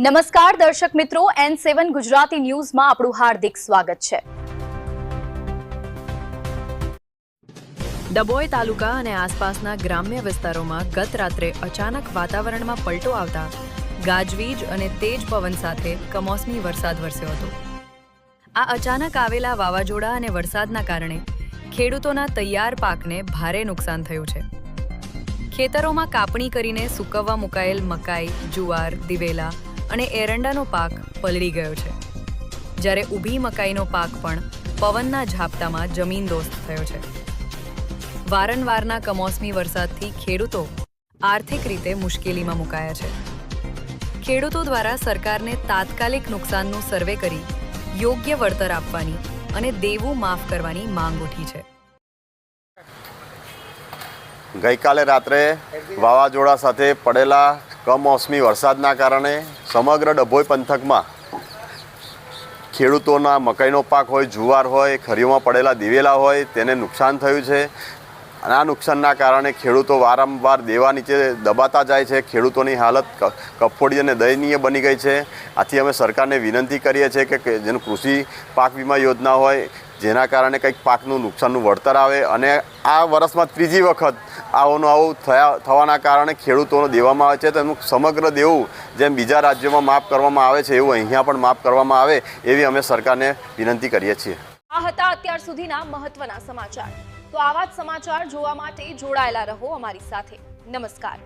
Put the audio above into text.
નમસ્કાર દર્શક મિત્રો, N7 ગુજરાતી ન્યૂઝમાં આપણું હાર્દિક સ્વાગત છે। ડભોઈ તાલુકા અને આસપાસના ગ્રામ્ય વિસ્તારોમાં ગત રાત્રે અચાનક વાતાવરણમાં પલટો આવતા ગાજવીજ અને તેજ પવન સાથે કમોસમી વરસાદ વરસ્યો હતો। આ અચાનક આવેલા વાવાઝોડા અને વરસાદના કારણે ખેડૂતોના તૈયાર પાકને ભારે નુકસાન થયું છે। ખેતરોમાં કાપણી કરીને સૂકવવા મુકાયેલ મકાઈ, જુવાર, દિવેલા અને એરંડાનો પાક પલળી ગયો છે, જ્યારે ઊભી મકાઈનો પાક પણ પવનના ઝાપટામાં જમીનદોસ્ત થયો છે। વારંવારના કમોસમી વરસાદથી ખેડૂતો આર્થિક રીતે મુશ્કેલીમાં મુકાયા છે। ખેડૂતો દ્વારા સરકારને તાત્કાલિક નુકસાનનું સર્વે કરી યોગ્ય વળતર આપવાની અને દેવું માફ કરવાની માંગ ઉઠી છે। ગઈકાલે રાત્રે વાવાઝોડા સાથે પડેલા કમોસમી વરસાદના કારણે સમગ્ર ડભોઈ પંથકમાં ખેડૂતોના મકાઈનો પાક હોય, જુવાર હોય, ખરીઓમાં પડેલા દિવેલા હોય તેને નુકસાન થયું છે। અને આ નુકસાનના કારણે ખેડૂતો વારંવાર દેવા નીચે દબાતા જાય છે। ખેડૂતોની હાલત કફોડી અને દયનીય બની ગઈ છે। આથી અમે સરકારને વિનંતી કરીએ છીએ કે જેનું કૃષિ પાક વીમા યોજના હોય, જેના કારણે કંઈક પાકનું નુકસાનનું વળતર આવે। અને આ વર્ષમાં ત્રીજી વખત આવું થવાના કારણે ખેડૂતોને દેવામાં આવે છે, તેમનું સમગ્ર દેવું જેમ બીજા રાજ્યોમાં માફ કરવામાં આવે છે એવું અહીંયા પણ માફ કરવામાં આવે એવી અમે સરકારને વિનંતી કરીએ છીએ। આ હતા અત્યાર સુધીના મહત્વના સમાચાર। તો આવા જ સમાચાર જોવા માટે જોડાયેલા રહો અમારી સાથે। નમસ્કાર।